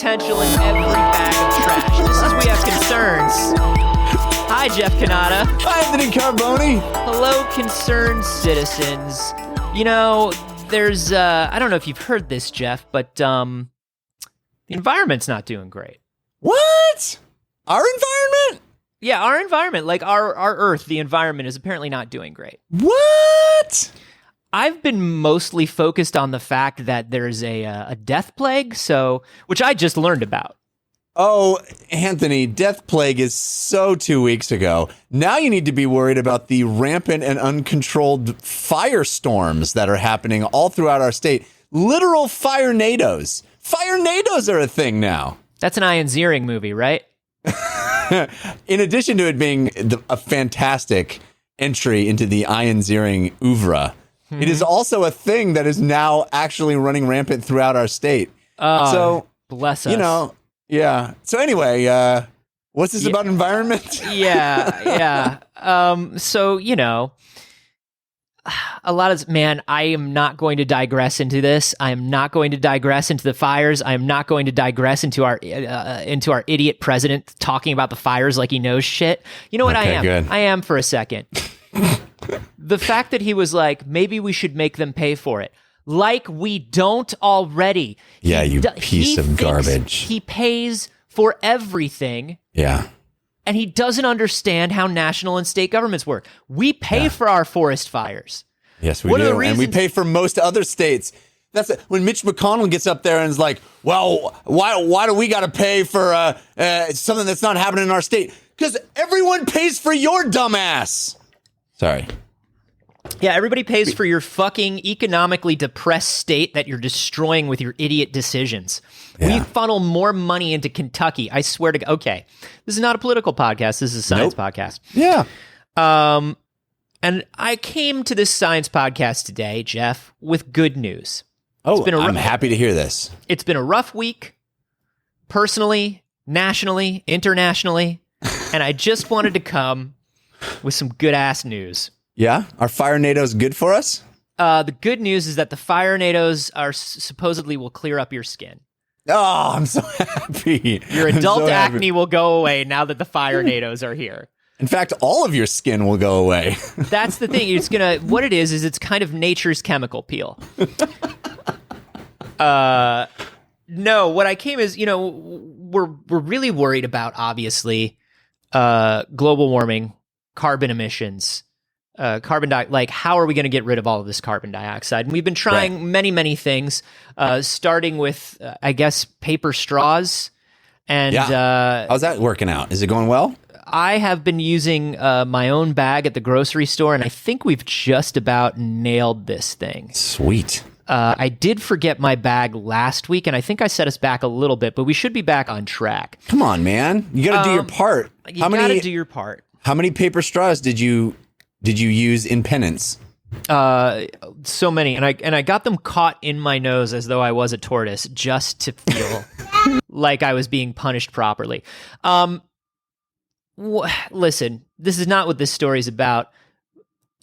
potential in every bag of trash. This is We Have Concerns. Hi, Jeff Kanata. Hi, Anthony Carboni. Hello, concerned citizens. You know, there's, I don't know if you've heard this, Jeff, but the environment's not doing great. What? Our environment? Yeah, our environment, like our Earth, the environment is apparently not doing great. What? I've been mostly focused on the fact that there's a death plague, which I just learned about. Oh, Anthony, death plague is so 2 weeks ago. Now you need to be worried about the rampant and uncontrolled firestorms that are happening all throughout our state. Literal fire-nados. Fire-nados are a thing now. That's an Ian Ziering movie, right? In addition to it being a fantastic entry into the Ian Ziering oeuvre, it is also a thing that is now actually running rampant throughout our state. So, bless us. You know, yeah. So anyway, what's this about environment? Yeah. So, you know, a lot of, man, I am not going to digress into this. I am not going to digress into the fires. I am not going to digress into our idiot president talking about the fires like he knows shit. You know what I am? Good. I am for a second. The fact that he was like, maybe we should make them pay for it. Like we don't already. Yeah, you piece of garbage. He pays for everything. Yeah. And he doesn't understand how national and state governments work. We pay for our forest fires. Yes, we do. And we pay for most other states. That's when Mitch McConnell gets up there and is like, well, why do we got to pay for something that's not happening in our state? Because everyone pays for your dumbass. Sorry. Yeah, everybody pays for your fucking economically depressed state that you're destroying with your idiot decisions. Yeah. We funnel more money into Kentucky. I swear to God. Okay, this is not a political podcast. This is a science podcast. Yeah. And I came to this science podcast today, Jeff, with good news. Oh, I'm happy to hear this. It's been a rough week, personally, nationally, internationally, and I just wanted to come with some good-ass news. Yeah? Are fire-nados good for us? The good news is that the fire-nados are supposedly will clear up your skin. Oh, I'm so happy. Your adult acne will go away now that the fire-nados are here. In fact, all of your skin will go away. That's the thing. What it is it's kind of nature's chemical peel. No, what I came is, you know, we're really worried about, obviously, global warming, carbon emissions, like how are we going to get rid of all of this carbon dioxide? And we've been trying many things, starting with, I guess, paper straws. And how's that working out? Is it going well? I have been using my own bag at the grocery store, and I think we've just about nailed this thing. Sweet. I did forget my bag last week, and I think I set us back a little bit, but we should be back on track. Come on, man. You got to do your part. You got to do your part. How many paper straws did you use in penance? So many, and I got them caught in my nose as though I was a tortoise, just to feel like I was being punished properly. Listen, this is not what this story is about.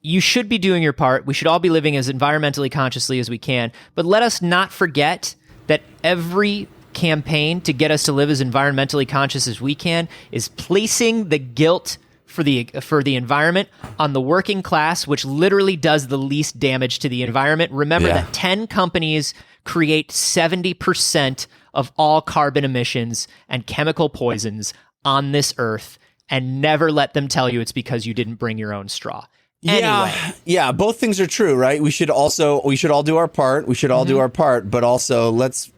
You should be doing your part. We should all be living as environmentally consciously as we can, but let us not forget that every campaign to get us to live as environmentally conscious as we can is placing the guilt for the environment on the working class, which literally does the least damage to the environment. Remember that 10 companies create 70% of all carbon emissions and chemical poisons on this earth, and never let them tell you it's because you didn't bring your own straw. Anyway. Yeah, both things are true, right? We should all do our part. We should all do our part, but also let's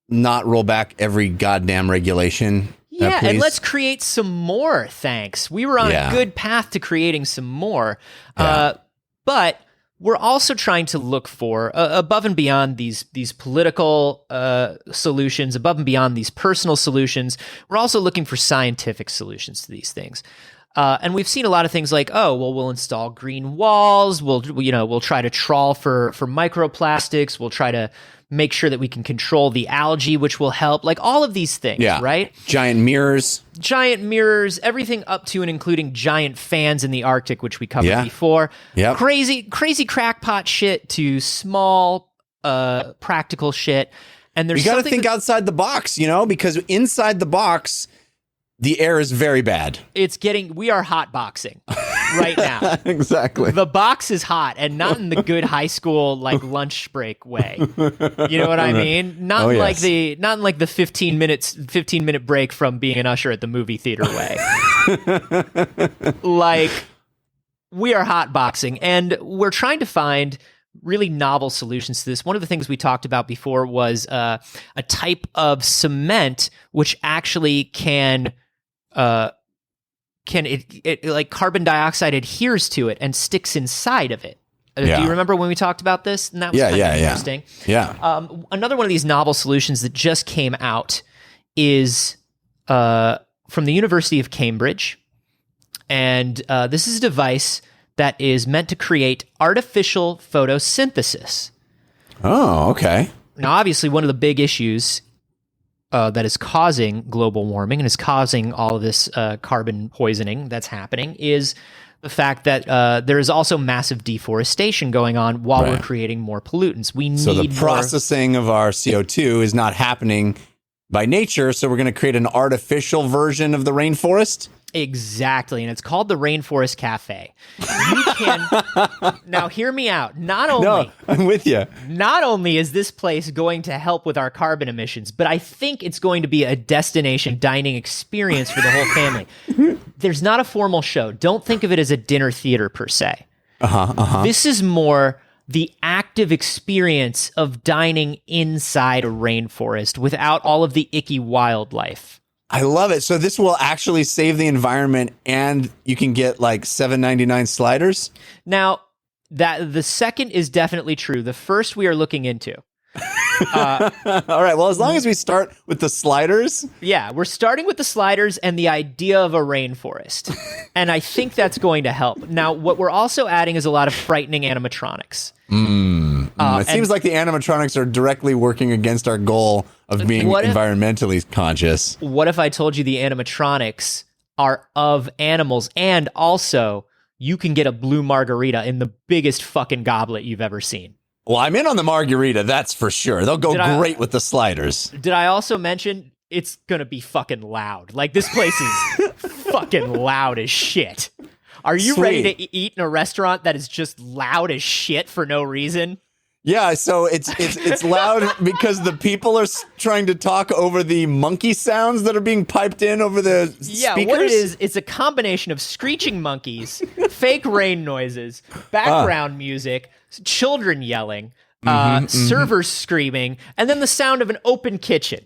not roll back every goddamn regulation. Yeah, and let's create some more, thanks. We were on a good path to creating some more. But we're also trying to look for, above and beyond these political solutions, above and beyond these personal solutions, we're also looking for scientific solutions to these things. And we've seen a lot of things like, we'll install green walls. We'll try to trawl for microplastics. We'll try to make sure that we can control the algae, which will help. Like all of these things, right? Giant mirrors, everything up to and including giant fans in the Arctic, which we covered before. Yep. Crazy crackpot shit to small, practical shit. And there's you got to something think outside the box, because inside the box, the air is very bad. we are hot boxing right now. Exactly. The box is hot, and not in the good high school lunch break way. You know what I mean? Not in like the 15 minute break from being an usher at the movie theater way. We are hot boxing, and we're trying to find really novel solutions to this. One of the things we talked about before was a type of cement which actually can carbon dioxide adheres to it and sticks inside of it. Do you remember when we talked about this? And that was kind of interesting. Yeah. Another one of these novel solutions that just came out is from the University of Cambridge. And this is a device that is meant to create artificial photosynthesis. Oh, okay. Now, obviously, one of the big issues that is causing global warming and is causing all of this carbon poisoning that's happening is the fact that there is also massive deforestation going on while we're creating more pollutants. So the processing of our CO2 is not happening by nature, so we're going to create an artificial version of the rainforest? Exactly, and it's called the Rainforest Cafe. You can now hear me out. No, I'm with you. Not only is this place going to help with our carbon emissions, but I think it's going to be a destination dining experience for the whole family. There's not a formal show. Don't think of it as a dinner theater per se. This is more the active experience of dining inside a rainforest without all of the icky wildlife. I love it. So this will actually save the environment, and you can get like $7.99 sliders? Now, that the second is definitely true. The first we are looking into. All right. Well, as long as we start with the sliders. Yeah, we're starting with the sliders and the idea of a rainforest. And I think that's going to help. Now, what we're also adding is a lot of frightening animatronics. It seems like the animatronics are directly working against our goal of being environmentally conscious. What if I told you the animatronics are of animals, and also you can get a blue margarita in the biggest fucking goblet you've ever seen? Well, I'm in on the margarita, that's for sure. They'll go great with the sliders. Did I also mention it's going to be fucking loud? Like, this place is fucking loud as shit. Are you ready to eat in a restaurant that is just loud as shit for no reason? Yeah, so it's loud because the people are trying to talk over the monkey sounds that are being piped in over the speakers. Yeah, what it is, it's a combination of screeching monkeys, fake rain noises, background music, children yelling, servers screaming, and then the sound of an open kitchen.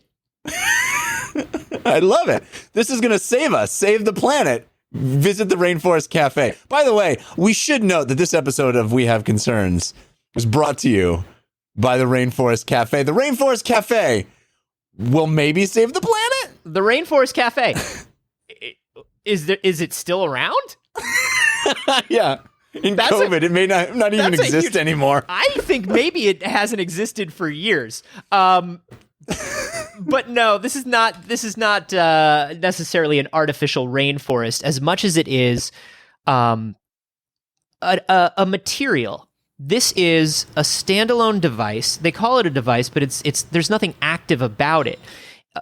I love it. This is going to save us, save the planet. Visit the Rainforest Cafe. By the way, we should note that this episode of We Have Concerns was brought to you by the Rainforest Cafe. The Rainforest Cafe will maybe save the planet? The Rainforest Cafe. Is it still around? Yeah. In COVID, it may not even exist anymore. I think maybe it hasn't existed for years. But no, this is not necessarily an artificial rainforest as much as it is a material. This is a standalone device. They call it a device, but it's there's nothing active about it.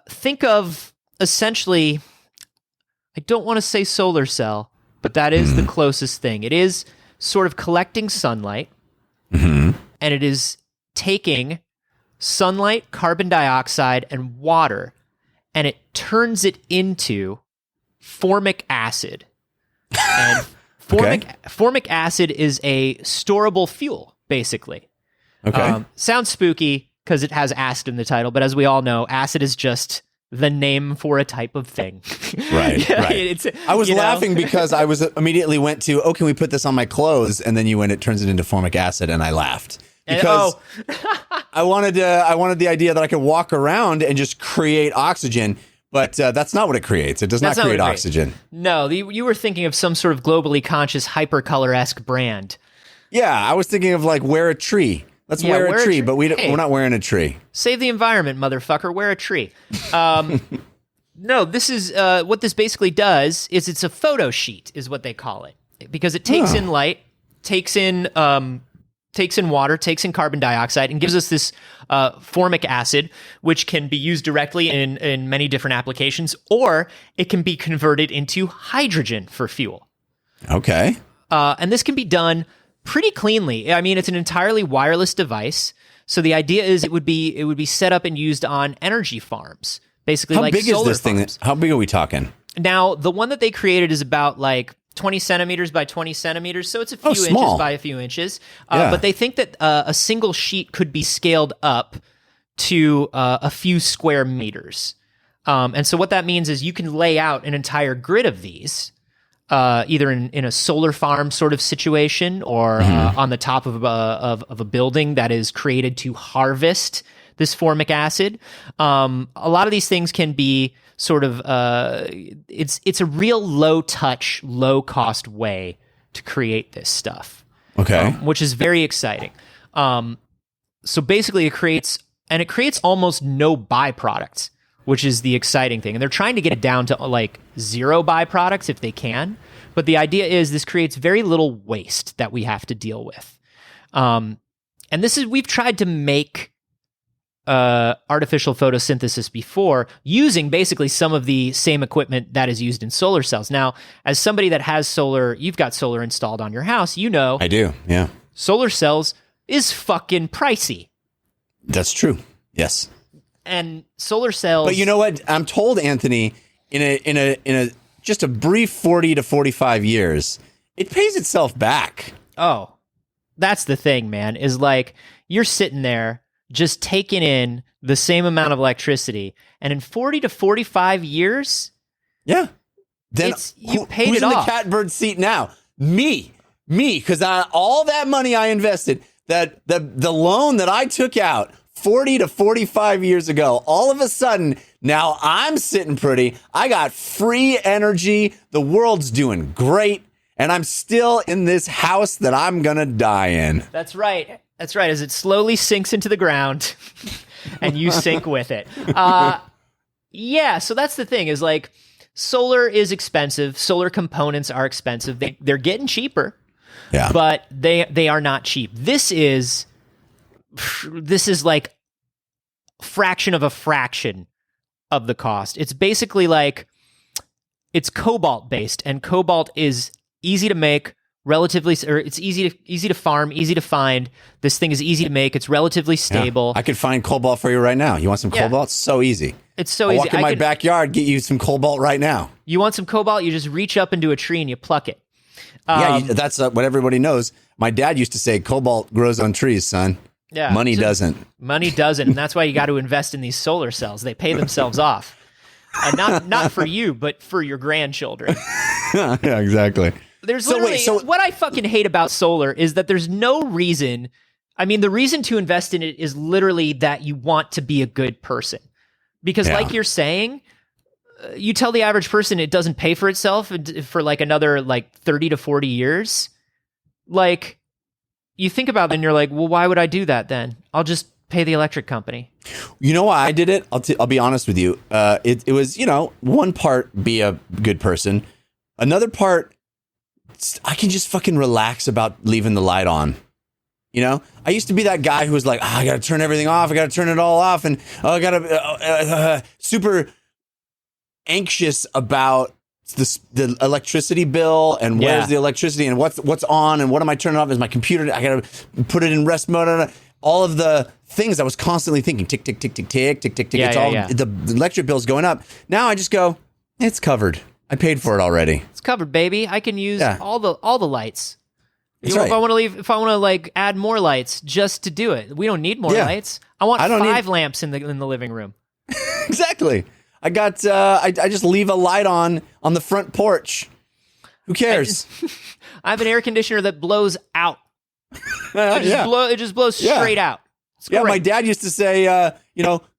Think of essentially, I don't want to say solar cell, but that is the closest thing. It is sort of collecting sunlight, and it is taking sunlight, carbon dioxide, and water, and it turns it into formic acid. And formic acid is a storable fuel, basically. Okay. Sounds spooky because it has acid in the title, but as we all know, acid is just the name for a type of thing. Right. I was laughing because I was immediately went to, can we put this on my clothes? And then you went, it turns it into formic acid, and I laughed. Because I wanted the idea that I could walk around and just create oxygen, but that's not what it creates. It does not create oxygen. No, you were thinking of some sort of globally conscious hypercolor-esque brand. Yeah, I was thinking of wear a tree. Let's wear a tree, but we're not wearing a tree. Save the environment, motherfucker. Wear a tree. No, this is what this basically does is it's a photo sheet is what they call it, because it takes in light, takes in takes in water, takes in carbon dioxide, and gives us this formic acid, which can be used directly in many different applications, or it can be converted into hydrogen for fuel. Okay. And this can be done pretty cleanly. I mean, it's an entirely wireless device. So the idea is it would be set up and used on energy farms, basically. How like big is solar this farms. thing? How big are we talking? Now, the one that they created is about like 20 centimeters by 20 centimeters, so it's a few inches small. by a few inches. Yeah. But they think that a single sheet could be scaled up to a few square meters. And so what that means is you can lay out an entire grid of these, either in a solar farm sort of situation or on the top of a building that is created to harvest this formic acid. A lot of these things can be sort of it's a real low touch, low cost way to create this stuff. Okay. Which is very exciting. So basically it creates almost no byproducts, which is the exciting thing. And they're trying to get it down to like 0 byproducts if they can. But the idea is this creates very little waste that we have to deal with. And we've tried to make artificial photosynthesis before using basically some of the same equipment that is used in solar cells. Now, as somebody that has solar, you've got solar installed on your house, you know. I do, yeah. Solar cells is fucking pricey. That's true, yes. And solar cells... But you know what? I'm told, Anthony, in a just a brief 40 to 45 years, it pays itself back. Oh, that's the thing, man, is like you're sitting there just taking in the same amount of electricity, and in 40 to 45 years, yeah, then you paid who's it in off. The catbird seat now? Me, because all that money I invested, that the loan that I took out 40 to 45 years ago, all of a sudden now I'm sitting pretty. I got free energy. The world's doing great, and I'm still in this house that I'm gonna die in. That's right. That's right, as it slowly sinks into the ground and you sink with it. Yeah, so that's the thing is like solar is expensive. Solar components are expensive. They're getting cheaper, yeah, but they are not cheap. This is like fraction of a fraction of the cost. It's basically like it's cobalt based, and cobalt is easy to make. It's easy to farm, easy to find. This thing is easy to make. It's relatively stable. Yeah. I could find cobalt for you right now. You want some cobalt? So easy. It's so I'll easy. walk in my backyard, get you some cobalt right now. You want some cobalt? You just reach up into a tree and you pluck it. That's what everybody knows. My dad used to say, cobalt grows on trees, son. Yeah, Money doesn't. Money doesn't, and that's why you got to invest in these solar cells. They pay themselves off. Not for you, but for your grandchildren. Yeah, exactly. There's literally, what I fucking hate about solar is that there's no reason. I mean, the reason to invest in it is literally that you want to be a good person. Because like you're saying, you tell the average person it doesn't pay for itself for like another like 30 to 40 years. Like, you think about it and you're like, well, why would I do that then? I'll just pay the electric company. You know why I did it? I'll be honest with you. It was, one part be a good person. Another part, I can just fucking relax about leaving the light on. I used to be that guy who was like, I got to turn everything off. I got to turn it all off. And I got to super anxious about the electricity bill and where's the electricity and what's on and what am I turning off? Is my computer, I got to put it in rest mode. All of the things I was constantly thinking, tick, tick, tick, tick, tick, tick, tick, tick. The electric bill's going up. Now I just go, it's covered. I paid for it already. It's covered, baby. I can use all the lights. That's right. If I want to like add more lights just to do it, we don't need more lights. I want 5 lamps in the living room. Exactly. I got. I just leave a light on the front porch. Who cares? I have an air conditioner that blows out. It just blows straight out. Yeah, my dad used to say,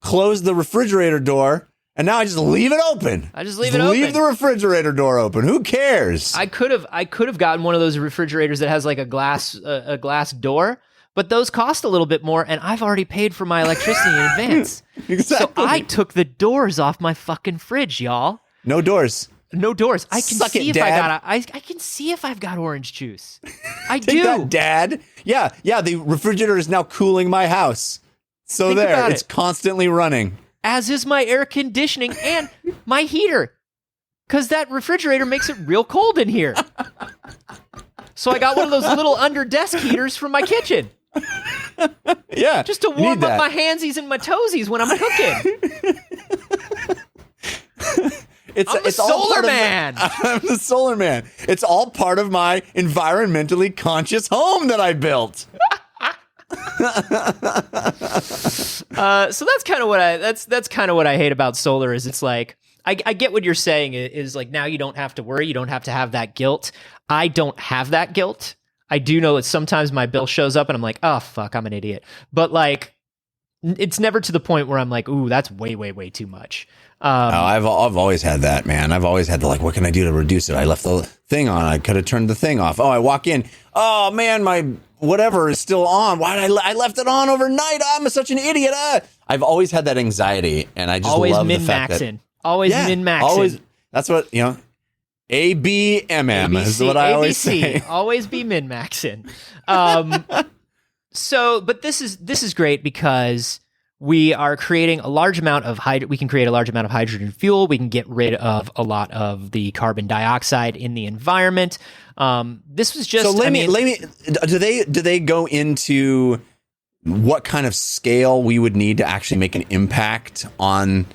close the refrigerator door. And now I just leave it open. Leave the refrigerator door open. Who cares? I could have gotten one of those refrigerators that has like a glass door, but those cost a little bit more, and I've already paid for my electricity in advance. Exactly. So I took the doors off my fucking fridge, y'all. No doors. No doors. I can Suck see it, if Dad. I can see if I've got orange juice. I Take do. that, Dad. Yeah. The refrigerator is now cooling my house. So Think about it's it. constantly running. As is my air conditioning and my heater. Because that refrigerator makes it real cold in here. So I got one of those little under desk heaters from my kitchen. Yeah. Just to warm up my handsies and my toesies when I'm cooking. I'm the solar man. I'm the solar man. It's all part of my environmentally conscious home that I built. So that's kind of what that's kind of what I hate about solar is it's like I get what you're saying is like now you don't have to worry, you don't have to have that guilt. I don't have that guilt. I do know that sometimes my bill shows up and I'm like, oh fuck, I'm an idiot. But like it's never to the point where I'm like, ooh, that's way too much. I've always had that, man. I've always had to like, what can I do to reduce it? I left the thing on. I could have turned the thing off. Oh, I walk in. Oh man, my whatever is still on. Why did I left it on overnight? I'm such an idiot. I've always had that anxiety, and I just always love the fact that min-maxing. Always. That's what ABMM is what I always say. Always be min-maxing. But this is great because we are creating a large amount of we can create a large amount of hydrogen fuel. We can get rid of a lot of the carbon dioxide in the environment. This was just. So let me. Do they go into what kind of scale we would need to actually make an impact on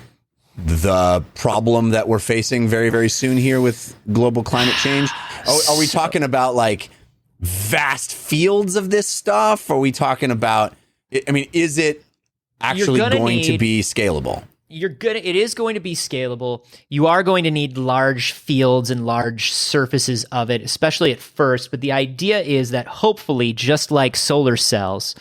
the problem that we're facing very, very soon here with global climate change? Are we talking about like vast fields of this stuff? Are we talking about? I mean, is it actually going to be scalable? It is going to be scalable. You are going to need large fields and large surfaces of it, especially at first. But the idea is that hopefully, just like solar cells,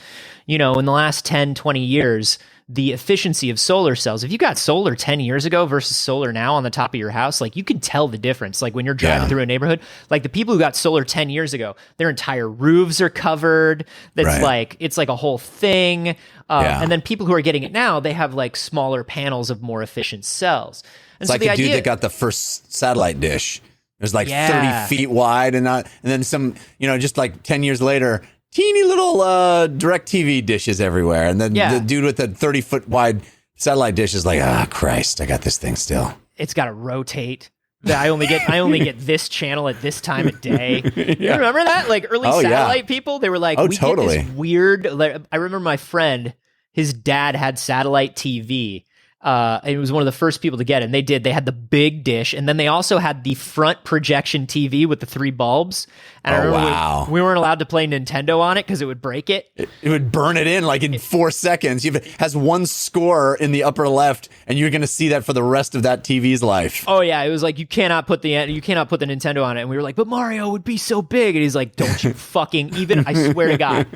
in the last 10, 20 years, the efficiency of solar cells, if you got solar 10 years ago versus solar now on the top of your house, like you can tell the difference. Like when you're driving through a neighborhood, like the people who got solar 10 years ago, their entire roofs are covered. It's like a whole thing. And then people who are getting it now, they have like smaller panels of more efficient cells. And it's so like the dude that got the first satellite dish. It was like 30 feet wide and then some, just like 10 years later, teeny little DirecTV dishes everywhere. And then the dude with the 30-foot wide satellite dish is like, Christ, I got this thing still. It's got to rotate. I only get this channel at this time of day. You remember that? Like early satellite people, they were like, totally. Get this weird. I remember my friend, his dad had satellite TV. And it was one of the first people to get it. And they had the big dish, and then they also had the front projection TV with the 3 bulbs. And I remember we weren't allowed to play Nintendo on it because it would break it. It would burn it in like in 4 seconds. It has one score in the upper left, and you're going to see that for the rest of that TV's life. Oh yeah, it was like you cannot put the Nintendo on it. And we were like, but Mario would be so big. And he's like, don't you fucking even? I swear to God,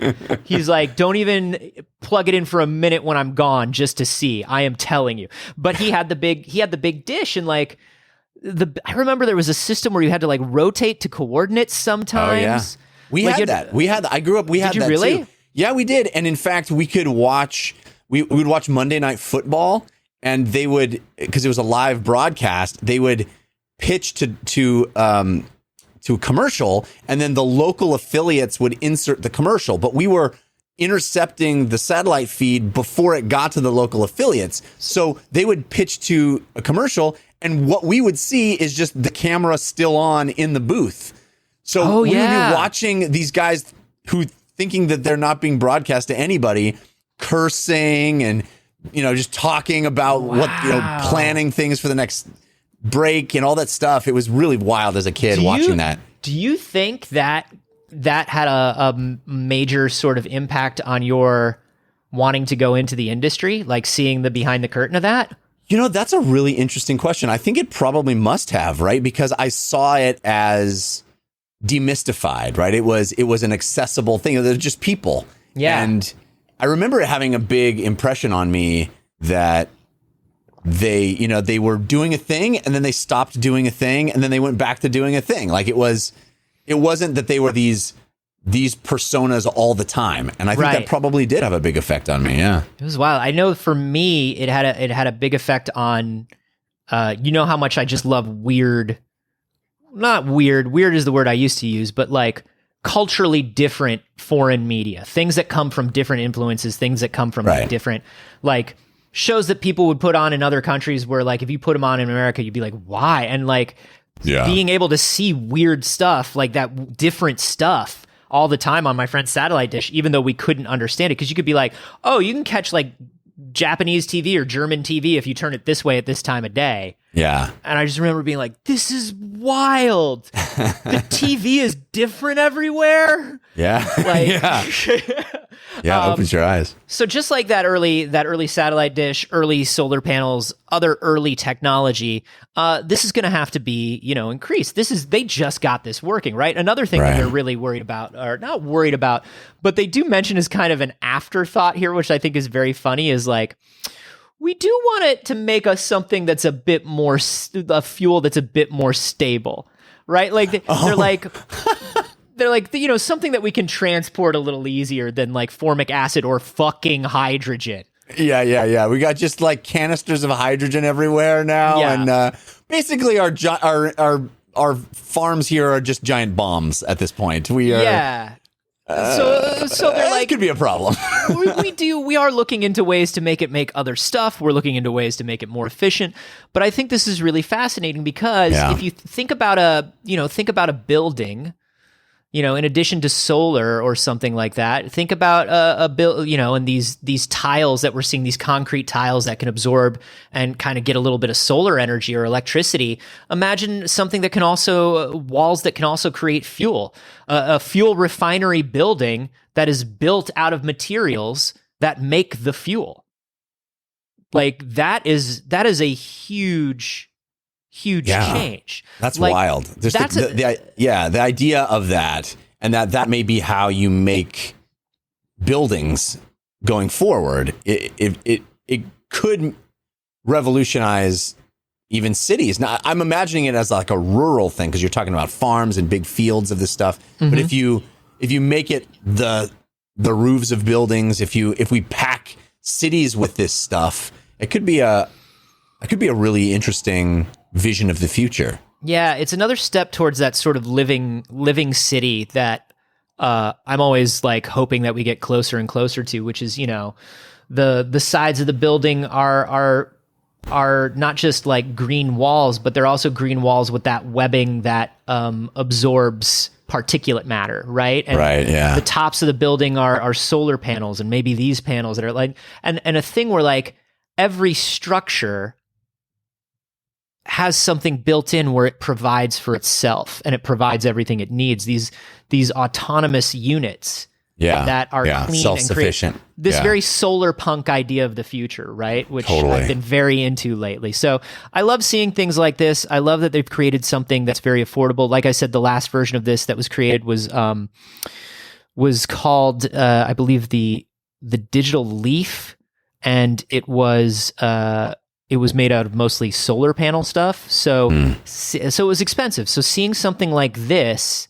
he's like, don't even plug it in for a minute when I'm gone just to see. I am telling you. But he had the big dish, and like I remember there was a system where you had to like rotate to coordinates sometimes. Oh, yeah. We had that. I grew up. We had that really? too. Yeah, we did. And in fact, we could watch. We would watch Monday Night Football, and they would, because it was a live broadcast, they would pitch to a commercial, and then the local affiliates would insert the commercial. But we were intercepting the satellite feed before it got to the local affiliates. So they would pitch to a commercial, and what we would see is just the camera still on in the booth. So we would be watching these guys who thinking that they're not being broadcast to anybody, cursing and just talking about what planning things for the next break and all that stuff. It was really wild as a kid watching that. Do you think that had a major sort of impact on your wanting to go into the industry, like seeing the behind the curtain of that? That's a really interesting question. I think it probably must have, right? Because I saw it as demystified, right? It was an accessible thing. They're just people. Yeah. And I remember it having a big impression on me that they were doing a thing, and then they stopped doing a thing, and then they went back to doing a thing. Like it wasn't that they were these personas all the time. And I think that probably did have a big effect on me. Yeah. It was wild. I know for me, it had a big effect on, how much I just love weird not weird. Weird is the word I used to use, but like culturally different foreign media, things that come from different influences, things that come from like different like shows that people would put on in other countries where like if you put them on in America, you'd be like, why? And like being able to see weird stuff like that, different stuff all the time on my friend's satellite dish, even though we couldn't understand it. Cause you could be like, oh, you can catch like Japanese TV or German TV if you turn it this way at this time of day. Yeah. And I just remember being like, this is wild. The TV is different everywhere. Yeah. Like, yeah, opens your eyes. So just like that early satellite dish, early solar panels, other early technology, this is going to have to be, increased. They just got this working, right? Another thing that they're really worried about, or not worried about, but they do mention as kind of an afterthought here, which I think is very funny, is like, we do want it to make us something that's a bit more, a fuel that's a bit more stable, right? Like they're like, something that we can transport a little easier than like formic acid or fucking hydrogen. Yeah. We got just like canisters of hydrogen everywhere now, and basically our farms here are just giant bombs at this point. We are. So they're like, could be a problem. we are looking into ways to make other stuff. We're looking into ways to make it more efficient. But I think this is really fascinating because if you think about a building, in addition to solar or something like that, think about a build, and these tiles that we're seeing, these concrete tiles that can absorb and kind of get a little bit of solar energy or electricity. Imagine something that can also, walls that can also create fuel, a fuel refinery building that is built out of materials that make the fuel. Like that is a huge change. That's like, wild. The idea of that, and that may be how you make buildings going forward. It could revolutionize even cities. Now, I'm imagining it as like a rural thing because you're talking about farms and big fields of this stuff. Mm-hmm. But if you make it the roofs of buildings, if we pack cities with this stuff, it could be a really interesting vision of the future. Yeah, it's another step towards that sort of living city that I'm always like hoping that we get closer and closer to, which is, the sides of the building are not just like green walls, but they're also green walls with that webbing that absorbs particulate matter, right? And the tops of the building are solar panels, and maybe these panels that are like, and a thing where like every structure has something built in where it provides for itself and it provides everything it needs. These autonomous units that are clean, self-sufficient. And this very solar punk idea of the future, right? Which I've been very into lately. So I love seeing things like this. I love that they've created something that's very affordable. Like I said, the last version of this that was created was called, I believe, the Digital Leaf, and it was made out of mostly solar panel stuff. So it was expensive. So seeing something like this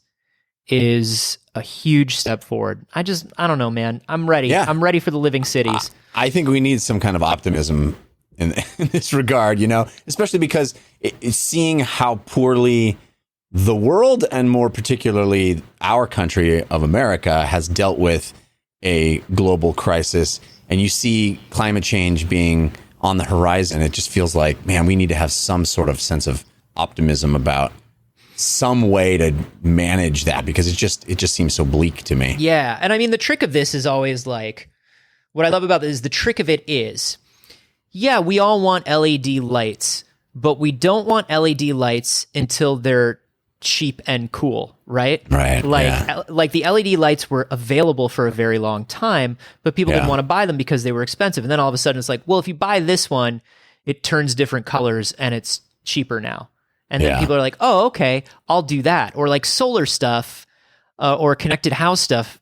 is a huge step forward. I don't know, man. I'm ready. Yeah. I'm ready for the living cities. I think we need some kind of optimism in this regard, especially because it's seeing how poorly the world, and more particularly our country of America, has dealt with a global crisis. And you see climate change being on the horizon. It just feels like, man, we need to have some sort of sense of optimism about some way to manage that, because it just seems so bleak to me. Yeah. And I mean, the trick of this is always like, what I love about this is the trick of it is, we all want LED lights, but we don't want LED lights until they're cheap and cool, right? Right. Like the LED lights were available for a very long time, but people didn't want to buy them because they were expensive. And then all of a sudden it's like, well, if you buy this one, it turns different colors and it's cheaper now. And then people are like, oh, okay, I'll do that. Or like solar stuff or connected house stuff,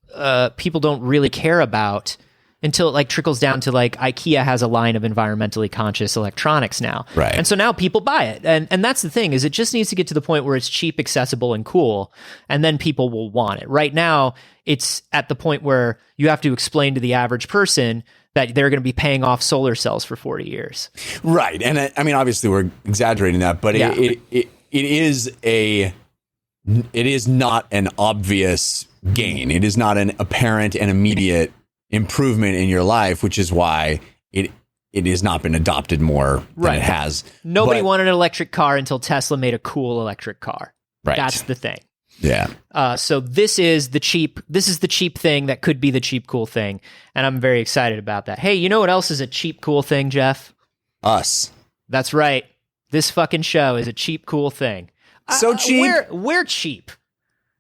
people don't really care about until it like trickles down to like IKEA has a line of environmentally conscious electronics now. Right. And so now people buy it. And that's the thing, is it just needs to get to the point where it's cheap, accessible, and cool. And then people will want it. Right now, it's at the point where you have to explain to the average person that they're going to be paying off solar cells for 40 years. Right. And I mean, obviously we're exaggerating that, but it is a it is not an obvious gain. It is not an apparent and immediate improvement in your life, which is why it has not been adopted more than it has. Nobody wanted an electric car until Tesla made a cool electric car. Right. That's the thing. Yeah. So this is the cheap thing that could be the cheap, cool thing. And I'm very excited about that. Hey, you know what else is a cheap, cool thing, Jeff? Us. That's right. This fucking show is a cheap, cool thing. So cheap. We're cheap.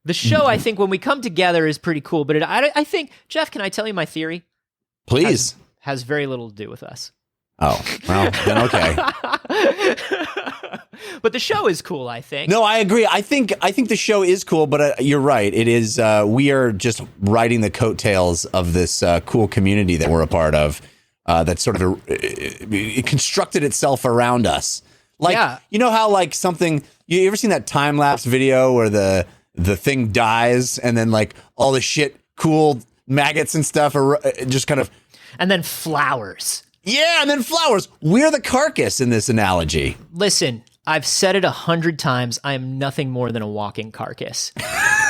The show, I think, when we come together is pretty cool. But I think, Jeff, can I tell you my theory? Please. Has very little to do with us. Oh, well, then okay. But the show is cool, I think. No, I agree. I think the show is cool, but you're right. It is. We are just riding the coattails of this cool community that we're a part of. That sort of it constructed itself around us. Like, you know how like something. You ever seen that time lapse video where the thing dies and then like all the shit, cool maggots and stuff are just kind of. And then flowers. Yeah, and then flowers. We're the carcass in this analogy. Listen, I've said it 100 times. I am nothing more than a walking carcass.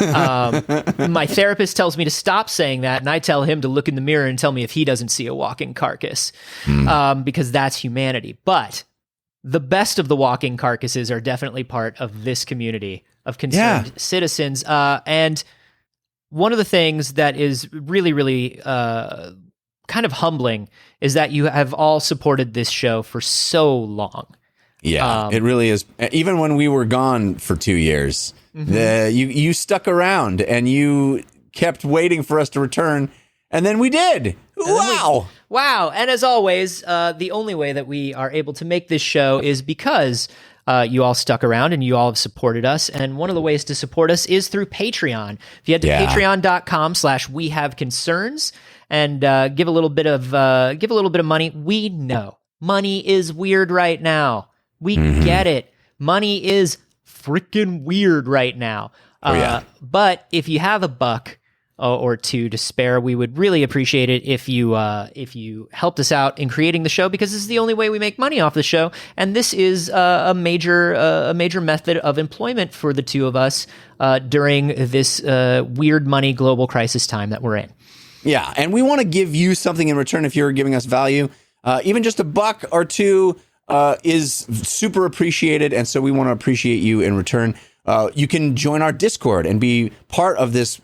My therapist tells me to stop saying that, and I tell him to look in the mirror and tell me if he doesn't see a walking carcass, because that's humanity. But the best of the walking carcasses are definitely part of this community of concerned citizens. And one of the things that is really, really kind of humbling is that you have all supported this show for so long. Yeah, it really is. Even when we were gone for 2 years, you stuck around and you kept waiting for us to return, and then we did. Wow. Wow. And as always, the only way that we are able to make this show is because you all stuck around and you all have supported us. And one of the ways to support us is through Patreon. If you head to patreon.com/wehaveconcerns and give a little bit of money, we know money is weird right now. We get it. Money is freaking weird right now. But if you have a buck or two to spare, we would really appreciate it if you helped us out in creating the show, because this is the only way we make money off the show, and this is a major method of employment for the two of us during this weird money global crisis time that we're in. Yeah, and we want to give you something in return if you're giving us value. Even just a buck or two is super appreciated, and so we want to appreciate you in return. You can join our Discord and be part of this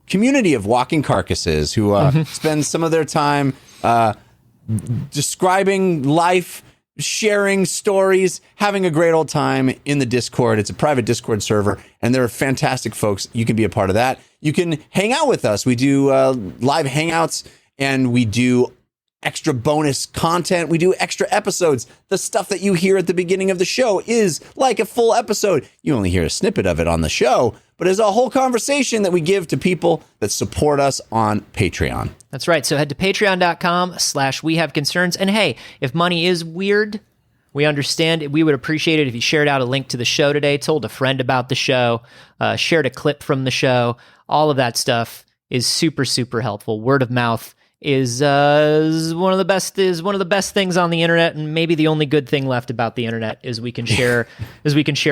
community of walking carcasses who spend some of their time describing life, sharing stories, having a great old time in the Discord. It's a private Discord server, and there are fantastic folks. You can be a part of that. You can hang out with us. We do live hangouts, and we do extra bonus content. We do extra episodes. The stuff that you hear at the beginning of the show is like a full episode. You only hear a snippet of it on the show, but it's a whole conversation that we give to people that support us on Patreon. That's right. So head to patreon.com/wehaveconcerns. And hey, if money is weird, we understand it. We would appreciate it if you shared out a link to the show today, told a friend about the show, shared a clip from the show. All of that stuff is super, super helpful. Word of mouth is one of the best things on the internet, and maybe the only good thing left about the internet is we can share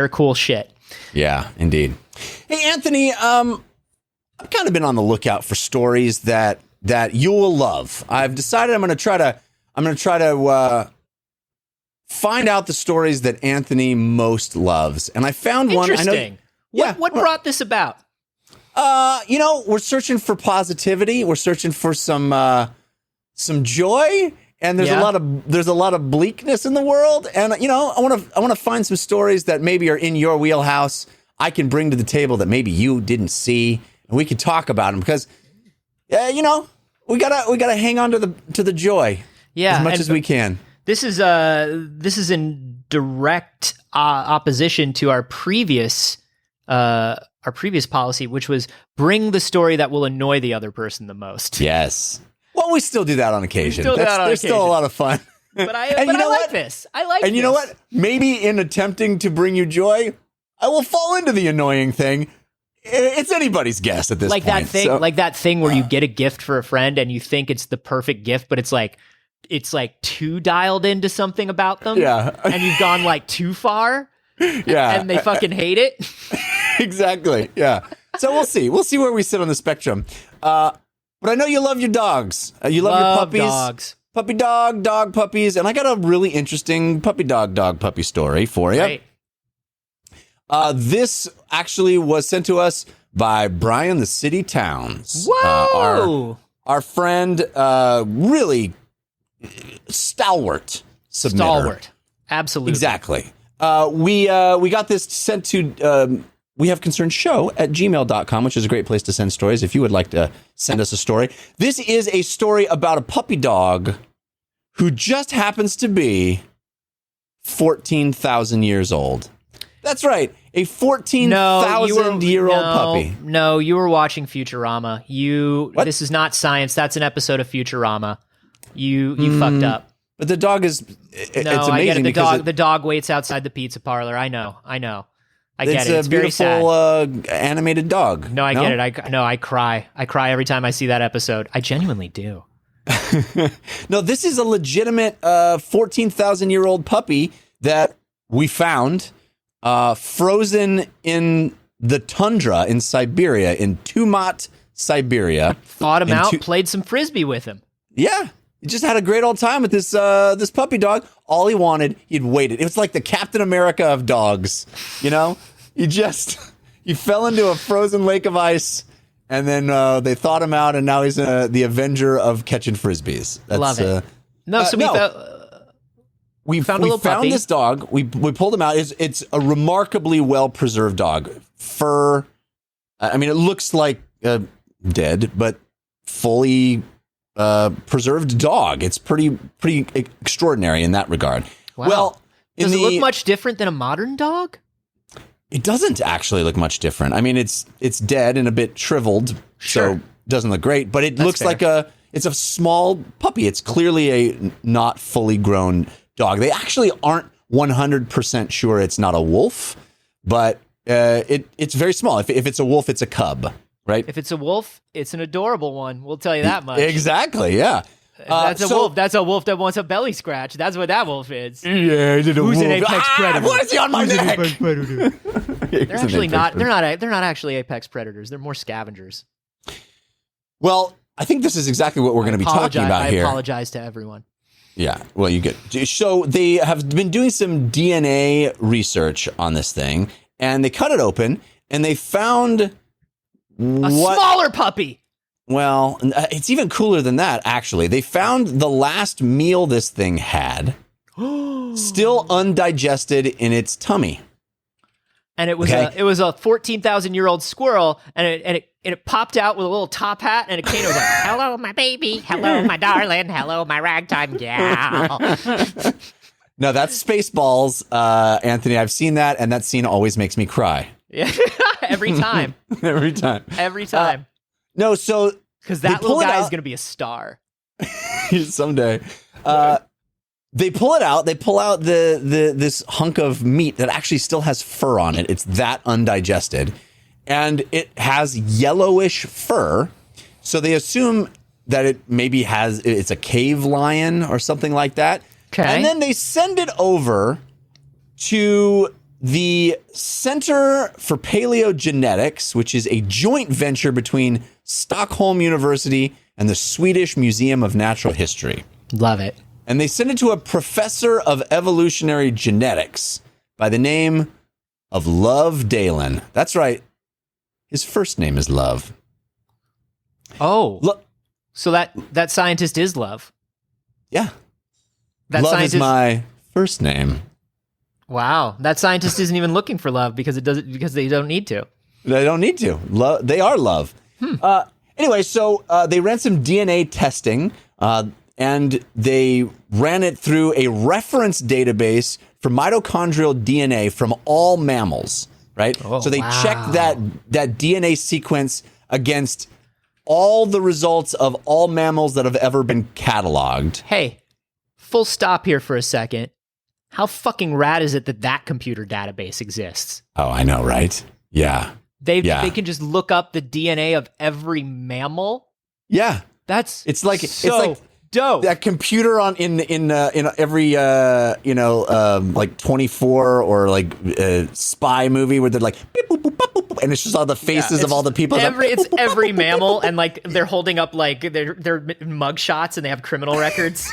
cool shit. Yeah, indeed. Hey, Anthony, I've kind of been on the lookout for stories that you will love. I've decided I'm going to try to find out the stories that Anthony most loves, and I found one. Interesting. What brought this about? We're searching for positivity. We're searching for some joy, and there's a lot of bleakness in the world. And I want to find some stories that maybe are in your wheelhouse. I can bring to the table that maybe you didn't see, and we can talk about them because, we gotta hang on to the joy as much as we can. This is in direct opposition to our previous policy, which was bring the story that will annoy the other person the most. Yes. Well, we still do that on occasion. Still a lot of fun. But I like this. And you know what? Maybe in attempting to bring you joy, I will fall into the annoying thing. It's anybody's guess at this point. Like that thing where you get a gift for a friend and you think it's the perfect gift, but it's like too dialed into something about them. Yeah. And you've gone like too far. Yeah. And they fucking hate it. Exactly. Yeah. So we'll see. We'll see where we sit on the spectrum. But I know you love your dogs. You love your puppies. Dogs. Puppy dog puppies. And I got a really interesting puppy dog puppy story for you. Right. This actually was sent to us by Brian the City Towns. Whoa! Our friend, really stalwart submitter. Stalwart. Absolutely. Exactly. We got this sent to we have concerned show at gmail.com, which is a great place to send stories if you would like to send us a story. This is a story about a puppy dog who just happens to be 14,000 years old. That's right. A 14,000-year-old puppy. No, you were watching Futurama. This is not science. That's an episode of Futurama. You fucked up. But the dog is it's amazing. I get it. The dog waits outside the pizza parlor. I know. I get it. It's very sad. It's a beautiful animated dog. No, I get it. I cry. I cry every time I see that episode. I genuinely do. No, this is a legitimate 14,000-year-old puppy that we found frozen in the tundra in Siberia, in Tumat, Siberia. Thought him out, played some frisbee with him. Yeah. He just had a great old time with this this puppy dog. All he wanted, he'd waited. It was like the Captain America of dogs, you know? He fell into a frozen lake of ice, and then they thawed him out, and now he's the Avenger of catching frisbees. Love it. We found a little puppy. We found this dog. We pulled him out. It's a remarkably well-preserved dog. Fur, I mean, it looks like dead, but fully preserved dog. It's pretty extraordinary in that regard. Wow. Well, does it look much different than a modern dog? It doesn't actually look much different. I mean, it's dead and a bit shriveled, so it doesn't look great. But it looks like it's a small puppy. It's clearly a not fully grown dog. They actually aren't 100% sure it's not a wolf, but it's very small. If it's a wolf, it's a cub, right? If it's a wolf, it's an adorable one. We'll tell you that much. Exactly. Yeah. That's a wolf. That's a wolf that wants a belly scratch. That's what that wolf is. Yeah, who's an apex predator? Why is he on my neck? They're actually not. They're not actually apex predators. They're more scavengers. Well, I think this is exactly what we're going to be talking about here. I apologize to everyone. Yeah, well, you get. So they have been doing some DNA research on this thing, and they cut it open, and they found a smaller puppy. Well, it's even cooler than that, actually. They found the last meal this thing had still undigested in its tummy. And it was a 14,000-year-old squirrel, and it popped out with a little top hat, and it came and was like, "Hello, my baby. Hello, my darling. Hello, my ragtime gal." No, that's Spaceballs, Anthony. I've seen that, and that scene always makes me cry. Yeah, every time. Every time. No, so because that little guy is going to be a star someday. They pull it out. They pull out this hunk of meat that actually still has fur on it. It's that undigested, and it has yellowish fur. So they assume that it maybe it's a cave lion or something like that. Okay. And then they send it over to the Center for Paleogenetics, which is a joint venture between Stockholm University and the Swedish Museum of Natural History. Love it. And they sent it to a professor of evolutionary genetics by the name of Love Dalen. That's right. His first name is Love. Oh. So that scientist is Love. Yeah. Love is my first name. Wow, that scientist isn't even looking for love because they don't need to. They don't need to. They are love. Anyway, so they ran some DNA testing, and they ran it through a reference database for mitochondrial DNA from all mammals. Right. Oh, so they checked that DNA sequence against all the results of all mammals that have ever been cataloged. Hey, full stop here for a second. How fucking rad is it that computer database exists? Oh, I know, right? Yeah. They can just look up the DNA of every mammal. Yeah. It's like dope. dope. That computer in every like 24 or like spy movie where they're like beep, boop, boop, boop, boop, and it's just all the faces of all the people. It's every mammal, and like they're holding up like their mug shots, and they have criminal records.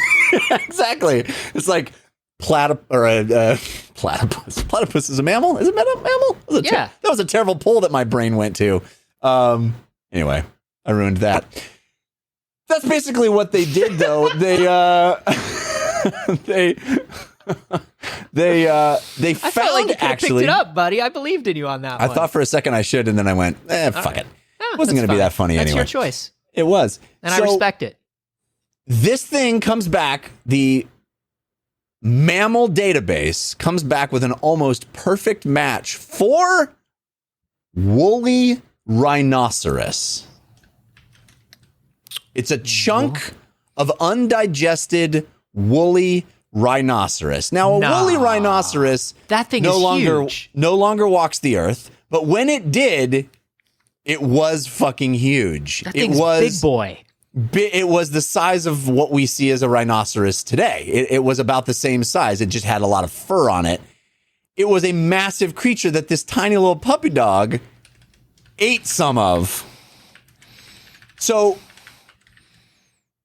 Exactly. It's like platypus. Platypus is a mammal. Is it a mammal? That was a terrible pull that my brain went to. Anyway, I ruined that. That's basically what they did, though. They found actually picked it up, buddy. I believed in you on that. I thought for a second I should, and then I went, fuck it. It wasn't going to be that funny anyway. That's your choice. It was, and I respect it. This thing comes back. The mammal database comes back with an almost perfect match for woolly rhinoceros. It's a chunk of undigested woolly rhinoceros. Now, woolly rhinoceros that thing no longer walks the earth, but when it did, it was fucking huge. That thing's big boy. It was the size of what we see as a rhinoceros today. It was about the same size. It just had a lot of fur on it. It was a massive creature that this tiny little puppy dog ate some of. So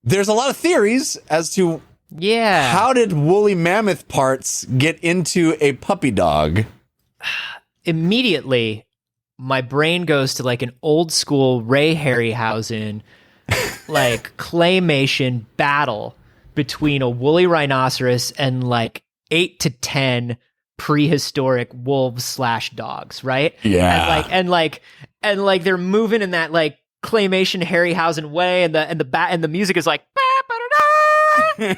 there's a lot of theories as to how did woolly mammoth parts get into a puppy dog? Immediately, my brain goes to like an old school Ray Harryhausen like claymation battle between a woolly rhinoceros and like 8 to 10 prehistoric wolves / dogs, right? Yeah. And they're moving in that like claymation Harryhausen way, and the music is like and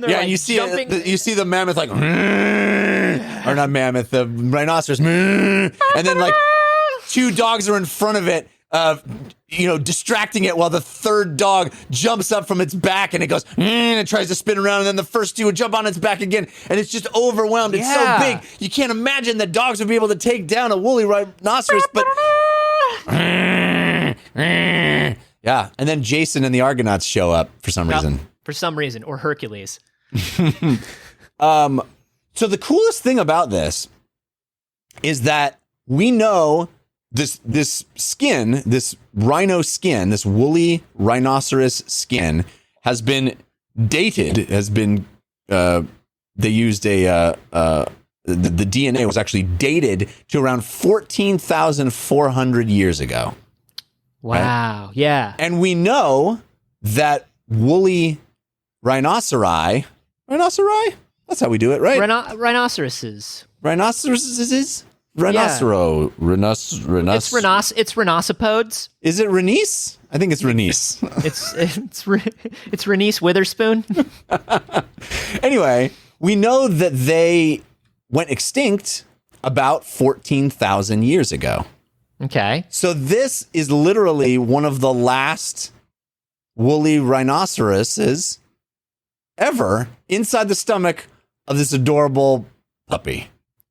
they're like you see jumping. You see the mammoth like or not mammoth, the rhinoceros, and then like two dogs are in front of it, distracting it while the third dog jumps up from its back and it goes and it tries to spin around, and then the first two would jump on its back again, and it's just overwhelmed. It's so big you can't imagine that dogs would be able to take down a woolly rhinoceros, but yeah, and then Jason and the Argonauts show up for some reason, or Hercules. So the coolest thing about this is that we know this skin, this rhino skin, this woolly rhinoceros skin has been dated, they used the DNA was actually dated to around 14,400 years ago. Wow. Right? Yeah. And we know that woolly rhinoceri, that's how we do it, right? Rhinoceroses. Rhinoceroses? It's rhinocepodes. Is it Renice? I think it's Renice. It's Renice Witherspoon. Anyway, we know that they went extinct about 14,000 years ago. Okay. So this is literally one of the last woolly rhinoceroses ever inside the stomach of this adorable puppy.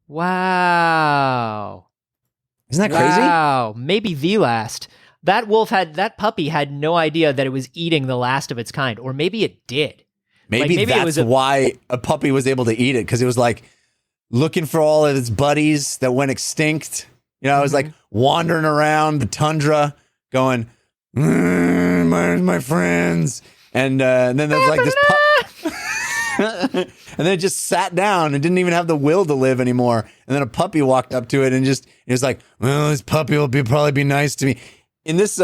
Wow. Isn't that crazy? Wow. Maybe the last. That puppy had no idea that it was eating the last of its kind, or maybe it did. Maybe that's why a puppy was able to eat it, because it was like looking for all of its buddies that went extinct. It was like wandering around the tundra going, my friends. And then there's like this and then it just sat down and didn't even have the will to live anymore. And then a puppy walked up to it and it was like, well, this puppy will probably be nice to me. In this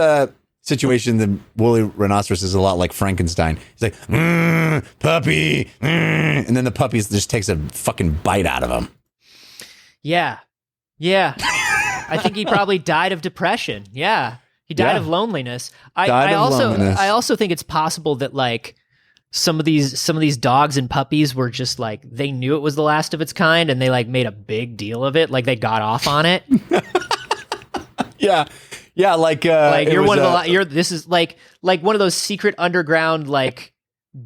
situation, the woolly rhinoceros is a lot like Frankenstein. He's like, puppy. And then the puppy just takes a fucking bite out of him. Yeah. Yeah. I think he probably died of depression. Yeah. He died of loneliness. I also think it's possible that like some of these dogs and puppies were just like, they knew it was the last of its kind and they like made a big deal of it. Like they got off on it. Yeah. Yeah. Like this is like one of those secret underground, like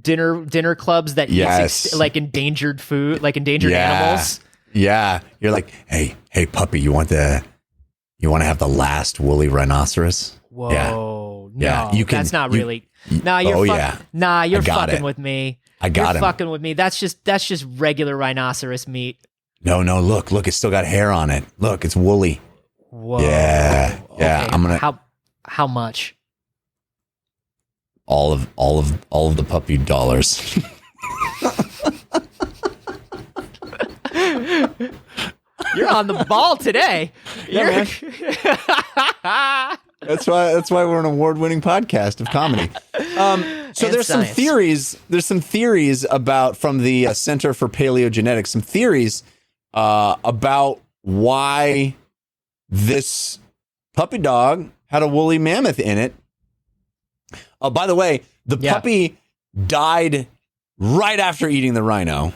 dinner clubs that eats like endangered food, like endangered animals. Yeah. You're like, hey puppy, you want to have the last woolly rhinoceros? Whoa. Yeah. Yeah, you can. That's not really. Nah, you're oh, fuck, yeah. Nah, you're I got fucking it. with me. I got you're him. fucking with me. That's just regular rhinoceros meat. No, look, it's still got hair on it. Look, it's woolly. Whoa. Yeah. Okay, I'm gonna how much? all of the puppy dollars. You're on the ball today. Yeah, You're That's why we're an award-winning podcast of comedy. So And there's some science. theories. There's some theories about from the Center for Paleogenetics. Some theories about why this puppy dog had a woolly mammoth in it. By the way, the puppy died right after eating the rhino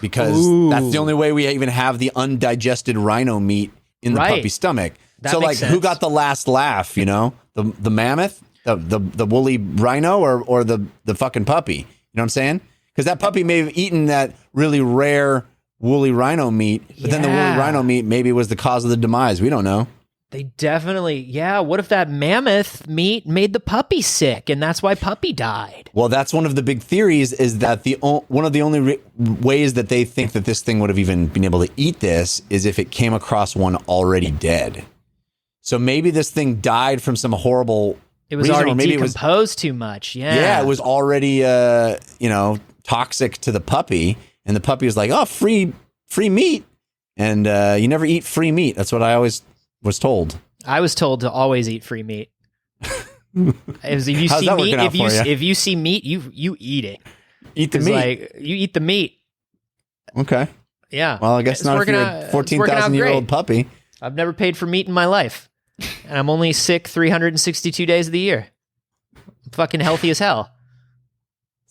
because that's the only way we even have the undigested rhino meat in the puppy's stomach. That so, makes like, who sense. got the last laugh? You know, the mammoth, the woolly rhino, or the fucking puppy? You know what I'm saying? Because that puppy may have eaten that really rare woolly rhino meat, but then the woolly rhino meat maybe was the cause of the demise. We don't know. They definitely, what if that mammoth meat made the puppy sick and that's why puppy died? Well, that's one of the big theories, is that one of the only ways that they think that this thing would have even been able to eat this is if it came across one already dead. So maybe this thing died from some horrible It was reason, already or maybe decomposed too much. it was already toxic to the puppy, and the puppy was like, "Oh, free meat," and you never eat free meat. That's what I always was told. I was told to always eat free meat. If you How's see that meat, working out for you? if you see meat, you eat it. Eat the It's meat. like you eat the meat. Okay. Yeah. Well, I guess It's not if working you're out- a it's 14,000-year-old working out great. puppy. I've never paid for meat in my life, and I'm only sick 362 days of the year. I'm fucking healthy as hell.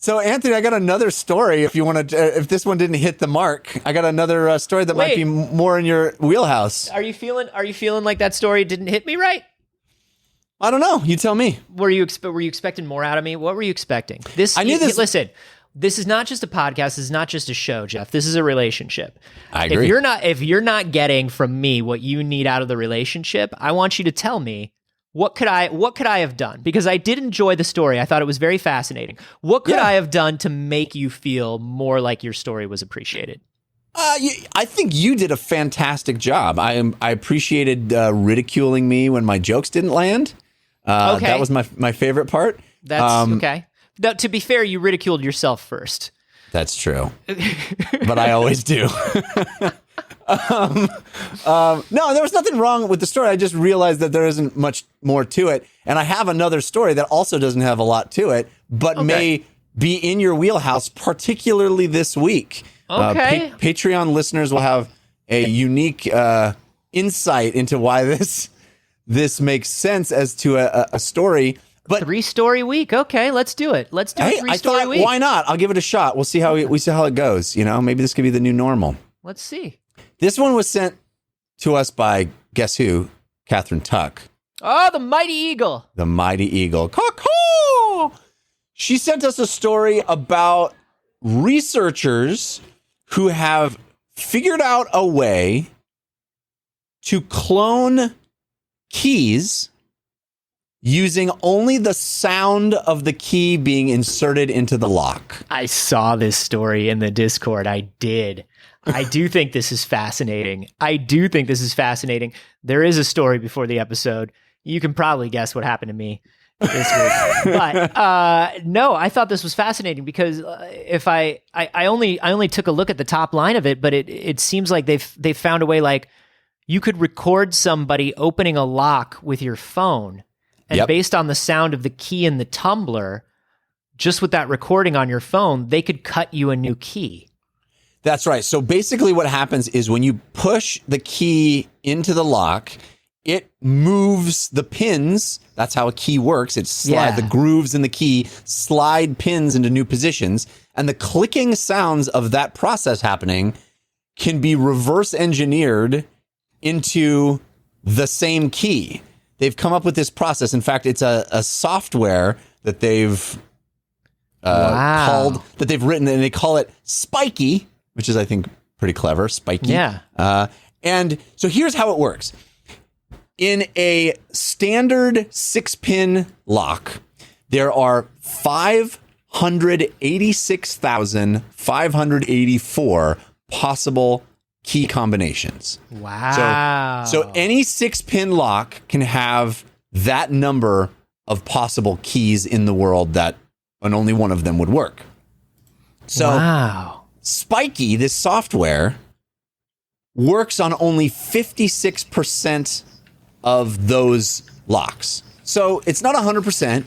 So, Anthony, I got another story. If you want to, if this one didn't hit the mark, I got another story that might Wait. be more in your wheelhouse. Are you feeling like that story didn't hit me right? I don't know. You tell me. Were you expecting more out of me? What were you expecting? I knew this- Listen, this is not just a podcast. This is not just a show, Jeff. This is a relationship. I agree. If you're not getting from me what you need out of the relationship, I want you to tell me what could I have done? Because I did enjoy the story. I thought it was very fascinating. What could I have done to make you feel more like your story was appreciated? I think you did a fantastic job. I appreciated ridiculing me when my jokes didn't land. Okay. That was my favorite part. That's okay. Now, to be fair, you ridiculed yourself first. That's true. But I always do. No, there was nothing wrong with the story. I just realized that there isn't much more to it. And I have another story that also doesn't have a lot to it, but may be in your wheelhouse, particularly this week. Okay. Patreon listeners will have a unique insight into why this makes sense as to a story. But 3-story week. Okay, let's do it. Let's do a 3-story week. why not? I'll give it a shot. We'll see how it goes. You know, maybe this could be the new normal. Let's see. This one was sent to us by, guess who? Catherine Tuck, Oh, the mighty eagle. the mighty eagle. Caw-caw! She sent us a story about researchers who have figured out a way to clone keys using only the sound of the key being inserted into the lock. I saw this story in the Discord. I did. I do think this is fascinating. There is a story before the episode. You can probably guess what happened to me this week. But no, I thought this was fascinating because if I only took a look at the top line of it, but it seems like they've found a way, like you could record somebody opening a lock with your phone, and based on the sound of the key in the tumbler, just with that recording on your phone, they could cut you a new key. That's right. So basically what happens is when you push the key into the lock, it moves the pins. That's how a key works. It slides the grooves in the key, slide pins into new positions, and the clicking sounds of that process happening can be reverse engineered into the same key. They've come up with this process. In fact, it's a software that they've written, and they call it Spiky, which is, I think, pretty clever. Spiky. Yeah. And so here's how it works. In a standard 6-pin lock, there are 586,584 possible key combinations. Wow. So any 6-pin lock can have that number of possible keys in the world and only one of them would work. So wow. Spiky, this software, works on only 56% of those locks. So it's not 100%,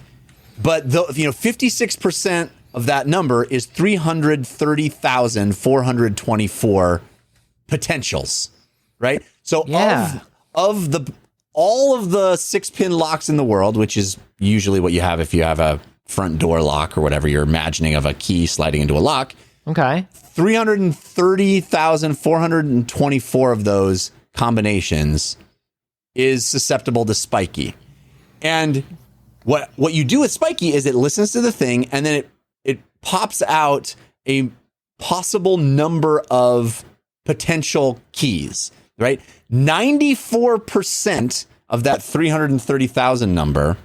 but 56% of that number is 330,424 potentials, right? So of all of the 6-pin locks in the world, which is usually what you have if you have a front door lock or whatever you're imagining of a key sliding into a lock. Okay. 330,424 of those combinations is susceptible to Spiky. And what you do with Spiky is it listens to the thing and then it pops out a possible number of potential keys, right? 94% of that 330,000 number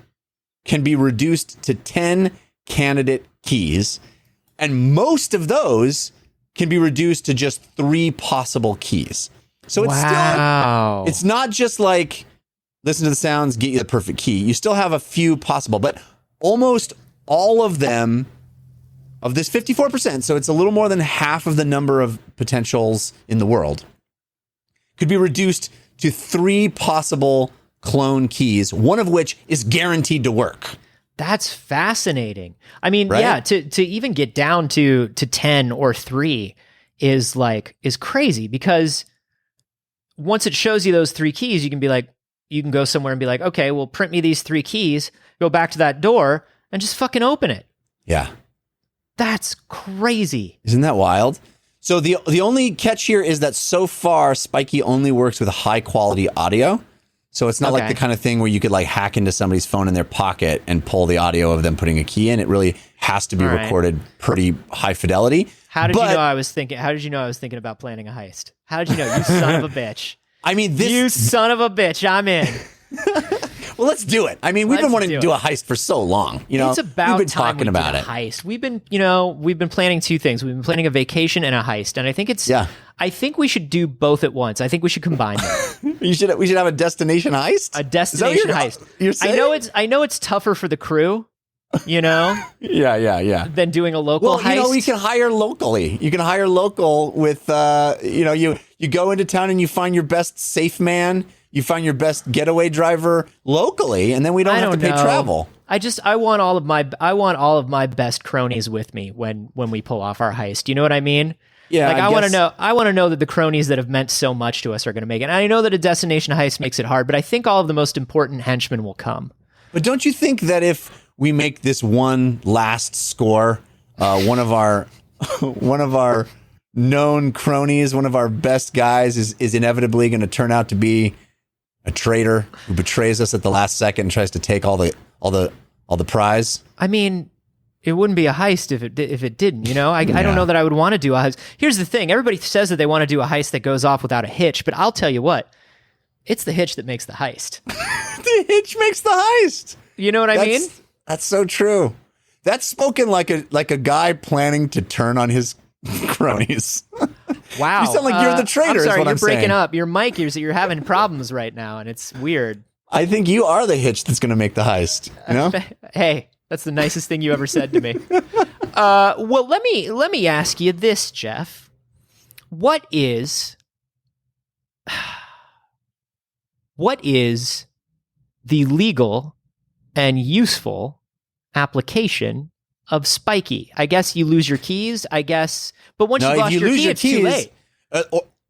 can be reduced to 10 candidate keys, and most of those can be reduced to just 3 possible keys. So it's it's not just like listen to the sounds, get you the perfect key. You still have a few possible, but almost all of them of this 54%, so it's a little more than half of the number of potentials in the world, could be reduced to 3 possible clone keys, one of which is guaranteed to work. That's fascinating. I mean, right? Yeah, to even get down to 10 or 3 is crazy, because once it shows you those 3 keys, you can go somewhere and be like, okay, well, print me these 3 keys, go back to that door and just fucking open it. Yeah. That's crazy. Isn't that wild? So the only catch here is that so far Spiky only works with high quality audio. So it's not like the kind of thing where you could like hack into somebody's phone in their pocket and pull the audio of them putting a key in. It really has to be recorded pretty high fidelity. How did you know I was thinking about planning a heist? How did you know? You son of a bitch. I mean, you son of a bitch. I'm in. Well, let's do it. I mean, we've been wanting to do a heist for so long. It's about we've been time talking about it. Heist. We've been planning 2 things. We've been planning a vacation and a heist, and I think I think we should do both at once. I think we should combine them. We should have a destination heist. A destination heist. You're saying? I know it's tougher for the crew. Yeah. Than doing a local heist. Well, you can hire locally. You can hire local with, you go into town and you find your best safe man. You find your best getaway driver locally, and then we don't have to pay travel. I want all of my best cronies with me when we pull off our heist. You know what I mean? Yeah. Like I want to know that the cronies that have meant so much to us are going to make it. And I know that a destination heist makes it hard, but I think all of the most important henchmen will come. But don't you think that if we make this one last score, one of our known cronies, one of our best guys is inevitably going to turn out to be a traitor who betrays us at the last second and tries to take all the prize? I mean, it wouldn't be a heist if it didn't, I don't know that I would want to do a heist. Here's the thing. Everybody says that they want to do a heist that goes off without a hitch, but I'll tell you what, it's the hitch that makes the heist. The hitch makes the heist. You know what I mean? That's so true. That's spoken like a guy planning to turn on his cronies. Wow. You sound like you're the traitor. I'm sorry, you're breaking up. Your mic, you're having problems right now, and it's weird. I think you are the hitch that's going to make the heist. Hey, that's the nicest thing you ever said to me. Well, let me ask you this, Jeff. What is the legal and useful application of Spiky? I guess you lose your keys, but once you've lost your keys, it's too late.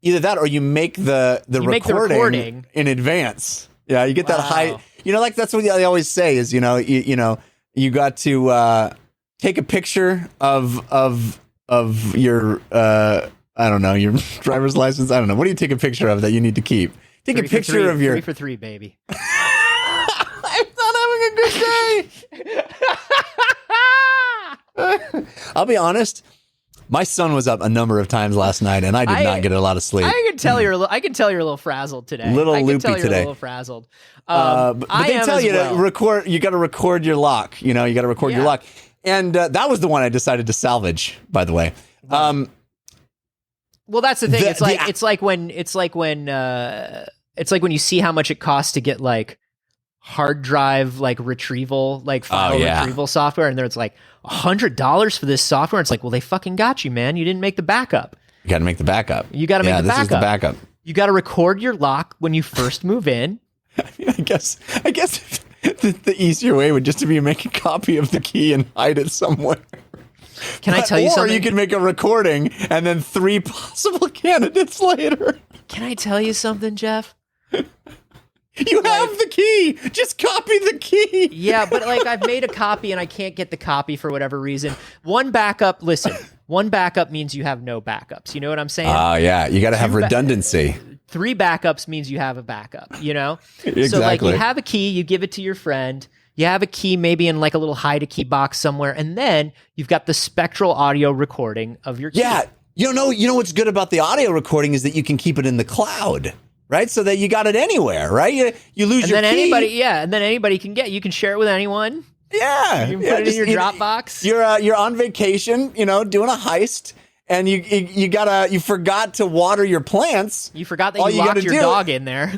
Either that or you make the recording in advance. Yeah, you get that high. That's what they always say is, you got to take a picture of your your driver's license. I don't know. What do you take a picture of that you need to keep? Take a picture of your 3 for 3, baby. I'm not having a good day. I'll be honest. My son was up a number of times last night, and I did not get a lot of sleep. I can tell you're a little frazzled today. Little I can loopy tell you're today. a little frazzled. But they tell you to record. You got to record your lock. You got to record your lock, and that was the one I decided to salvage. By the way, well, that's the thing. It's like when you see how much it costs to get like hard drive retrieval file retrieval software, and there's like $100 for this software. It's like, well, they fucking got you, man. You didn't make the backup. You got to make the backup. You got to make the backup. This is the backup. You got to record your lock when you first move in. I guess the easier way would just to be make a copy of the key and hide it somewhere. Can I tell you something? Or you could make a recording and then 3 possible candidates later. Can I tell you something, Jeff? You have the key. Just copy the key. Yeah, but I've made a copy and I can't get the copy for whatever reason. One backup means you have no backups. You know what I'm saying? Oh, yeah. You got to have redundancy. 3 backups means you have a backup, Exactly. So you have a key, you give it to your friend. You have a key maybe in a little hide a key box somewhere, and then you've got the spectral audio recording of your key. Yeah. You know what's good about the audio recording is that you can keep it in the cloud. Right, so that you got it anywhere, right? You lose and your then key. Anybody can get. You can share it with anyone. Yeah, you can put it in your Dropbox. You're on vacation, doing a heist, and you forgot to water your plants. You forgot that you locked your dog in there.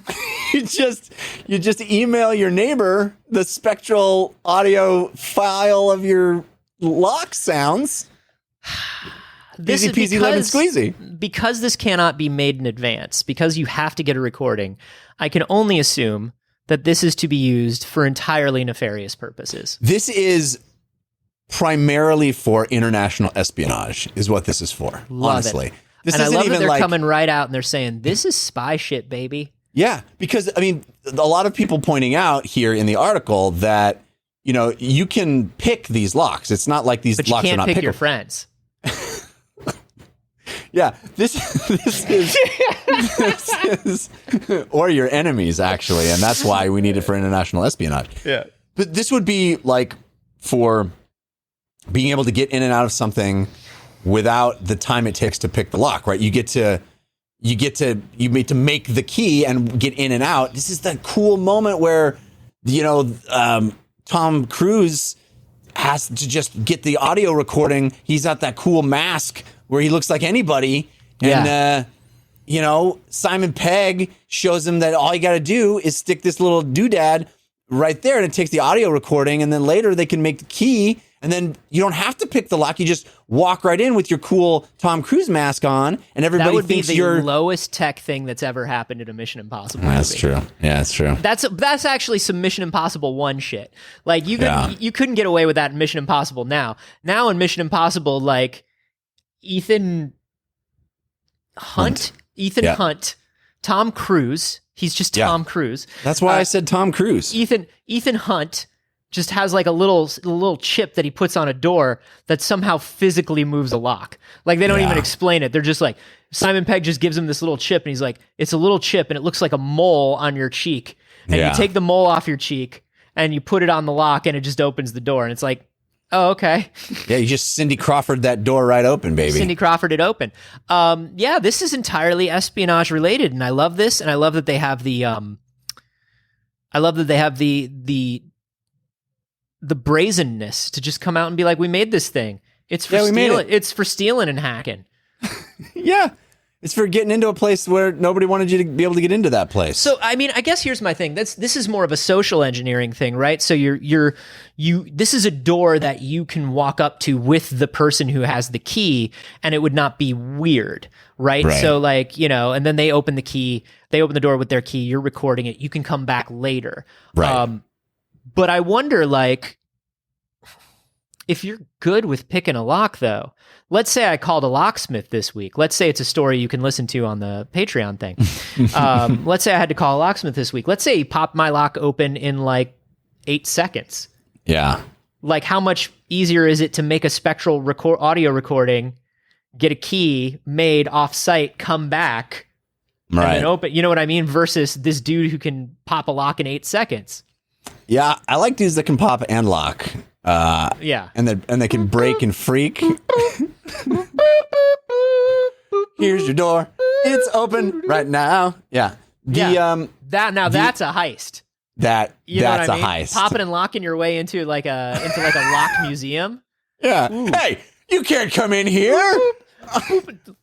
you just email your neighbor the spectral audio file of your lock sounds. This Easy peasy lemon squeezy. Because this cannot be made in advance, because you have to get a recording, I can only assume that this is to be used for entirely nefarious purposes. This is primarily for international espionage, is what this is for, honestly. This and I isn't love even that they're coming right out and they're saying, this is spy shit, baby. Yeah, because, a lot of people pointing out here in the article that, you can pick these locks. It's not like these locks are not pickable. But you can't pick your friends. Yeah, this is, or your enemies, actually, and that's why we need it for international espionage. Yeah. But this would be for being able to get in and out of something without the time it takes to pick the lock, right? You need to make the key and get in and out. This is the cool moment where, Tom Cruise has to just get the audio recording. He's got that cool mask where he looks like anybody. And, Simon Pegg shows him that all you got to do is stick this little doodad right there, and it takes the audio recording, and then later they can make the key, and then you don't have to pick the lock. You just walk right in with your cool Tom Cruise mask on, and everybody thinks you're... That would be the lowest tech thing that's ever happened in a Mission Impossible movie. That's true. Yeah, that's true. That's actually some Mission Impossible 1 shit. You couldn't get away with that in Mission Impossible now. Now in Mission Impossible, Ethan Hunt, Tom Cruise. He's just Tom Cruise. That's why I said Tom Cruise. Ethan Hunt just has a little chip that he puts on a door that somehow physically moves a lock. They don't even explain it. They're just Simon Pegg just gives him this little chip, and he's like, it's a little chip, and it looks like a mole on your cheek. And you take the mole off your cheek, and you put it on the lock, and it just opens the door. And it's like, oh, okay. Yeah, you just Cindy Crawford that door right open, baby. Cindy Crawford it open. This is entirely espionage related, and I love this, and I love that they have the brazenness to just come out and be like, we made this thing. It's for stealing. It's for stealing and hacking. Yeah. It's for getting into a place where nobody wanted you to be able to get into that place. So, I guess here's my thing. This is more of a social engineering thing, right? So this is a door that you can walk up to with the person who has the key, and it would not be weird, right? So and then they open the door with their key, you're recording it, you can come back later. Right. But I wonder, if you're good with picking a lock, though, let's say I called a locksmith this week. Let's say it's a story you can listen to on the Patreon thing. Let's say I had to call a locksmith this week. Let's say he popped my lock open in 8 seconds. Yeah. How much easier is it to make a spectral audio recording, get a key made off-site, come back, and then open? You know what I mean? Versus this dude who can pop a lock in 8 seconds. Yeah, I like dudes that can pop and lock. Yeah. And they can break and freak. Here's your door. It's open right now. Yeah. That's a heist. That's what I mean? a heist. Popping and locking your way into like a locked museum. Yeah. Ooh. Hey, you can't come in here.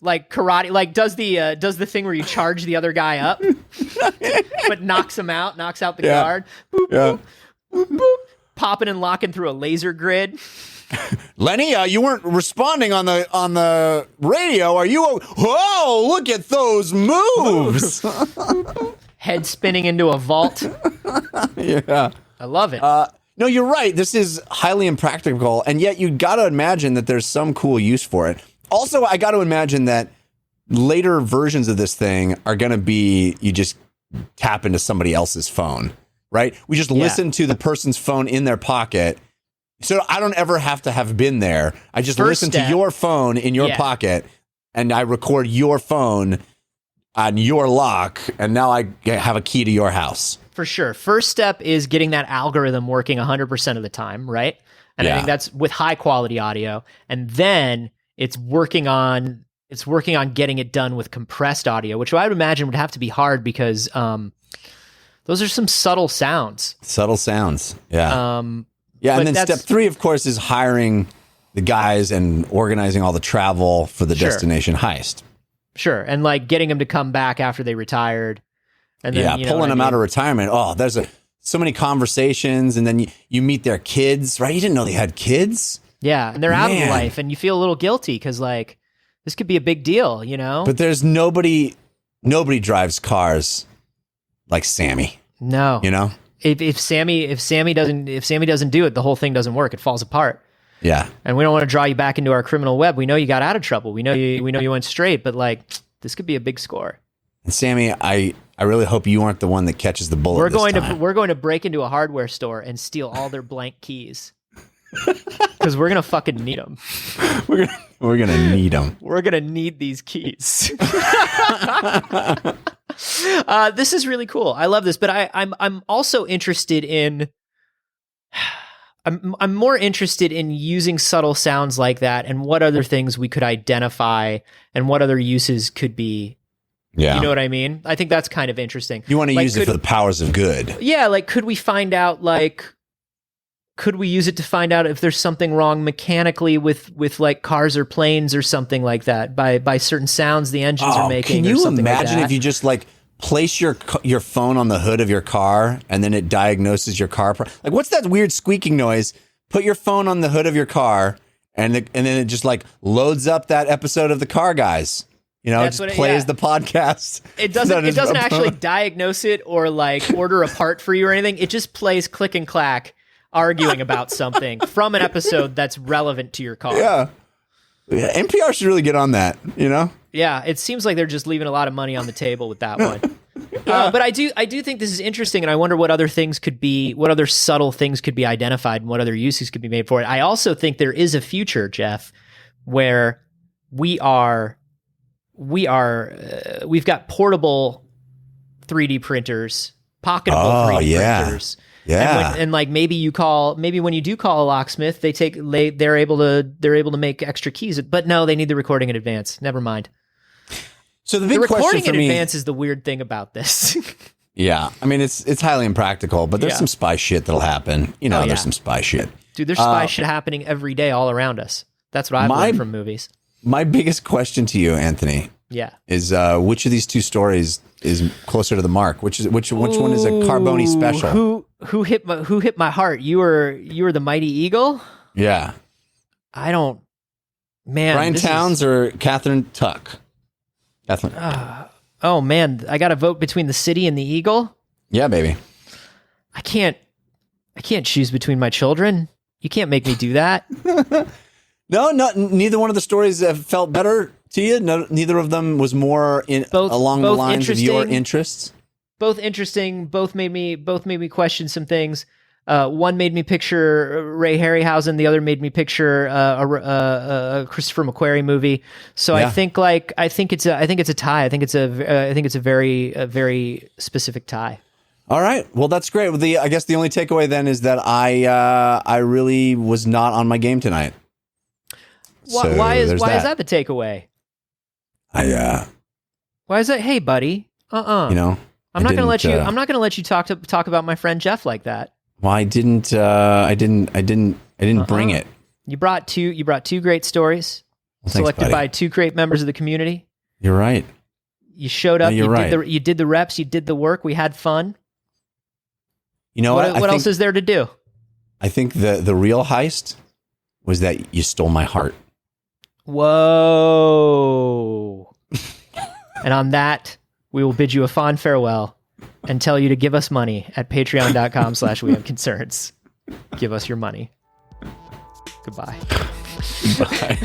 Like karate, like does the thing where you charge the other guy up, but knocks out the guard. Boop, yeah. Boop, boop, boop. Popping and locking through a laser grid. Lenny, you weren't responding on the radio. Are you? Whoa! Look at those moves. Head spinning into a vault. Yeah, I love it. No, you're right. This is highly impractical, and yet you got to imagine that there's some cool use for it. Also, I got to imagine that later versions of this thing are going to be you just tap into somebody else's phone, right? We just listen to the person's phone in their pocket. So I don't ever have to have been there. I just listen to your phone in your pocket, and I record your phone on your lock, and now I have a key to your house. For sure. First step is getting that algorithm working 100% of the time, right? And I think that's with high quality audio. And then it's working on getting it done with compressed audio, which I would imagine would have to be hard because those are some subtle sounds. Yeah. Yeah, and then step 3, of course, is hiring the guys and organizing all the travel for the destination heist. Sure, and like getting them to come back after they retired. And then, pulling them out of retirement. Oh, there's so many conversations, and then you meet their kids, right? You didn't know they had kids? Yeah, and they're out of life, and you feel a little guilty because, like, this could be a big deal, you know? But there's nobody drives cars like Sammy. No. You know? If Sammy doesn't do it, the whole thing doesn't work. It falls apart. Yeah. And we don't want to draw you back into our criminal web. We know you got out of trouble. We know you went straight, but like this could be a big score. And Sammy, I really hope you aren't the one that catches the bullet. We're going to break into a hardware store and steal all their blank keys. Because we're gonna fucking need them. We're gonna need them. We're gonna need these keys. This is really cool. I love this, but I'm also interested in. I'm more interested in using subtle sounds like that, and what other things we could identify, and what other uses could be. Yeah, you know what I mean. I think that's kind of interesting. You want to use it for the powers of good. Yeah, like could we find out like. Could we use it to find out if there's something wrong mechanically with like cars or planes or something like that by certain sounds the engines are making? Can you imagine if you just like place your phone on the hood of your car and then it diagnoses your car? Like, what's that weird squeaking noise? Put your phone on the hood of your car and then it just like loads up that episode of the Car Guys. You know, it just plays the podcast. It doesn't actually diagnose it or like order a part for you or anything. It just plays click and clack. Arguing about something from an episode that's relevant to your car. Yeah. NPR should really get on that, you know? Yeah, it seems like they're just leaving a lot of money on the table with that one. But I do think this is interesting, and I wonder what other subtle things could be identified and what other uses could be made for it. I also think there is a future, Jeff, where we've got portable 3D printers, pocketable 3D printers. Yeah, and like maybe when you do call a locksmith, they're able to make extra keys, but no, they need the recording in advance. Never mind. So the recording in advance is the weird thing about this. Yeah, I mean it's highly impractical, but there's some spy shit that'll happen. You know, there's some spy shit. Dude, there's spy shit happening every day all around us. That's what I've learned from movies. My biggest question to you, Anthony, is which of these two stories is closer to the mark? Which one is a Carboni special? Who hit my heart? You were the Mighty Eagle? Yeah. I don't. Man, Brian Towns or Catherine Tuck? Catherine. Oh man, I got to vote between the City and the Eagle. Yeah, baby. I can't choose between my children. You can't make me do that. No, neither one of the stories have felt better to you. No, neither of them was more along the lines of your interests. Both interesting. Both made me question some things. One made me picture Ray Harryhausen. The other made me picture a Christopher McQuarrie movie. So I think it's a tie. I think it's a very specific tie. All right. Well, that's great. I guess the only takeaway then is that I really was not on my game tonight. Why is that the takeaway? Why is that? Hey, buddy. I'm not going to let you. I'm not going to let you talk about my friend Jeff like that. Well, I didn't bring it. You brought two great stories, selected by two great members of the community. You're right. You showed up. No, you did the reps. You did the work. We had fun. You know what else is there to do? I think the real heist was that you stole my heart. Whoa. And on that, we will bid you a fond farewell and tell you to give us money at patreon.com/wehaveconcerns. Give us your money. Goodbye. Bye.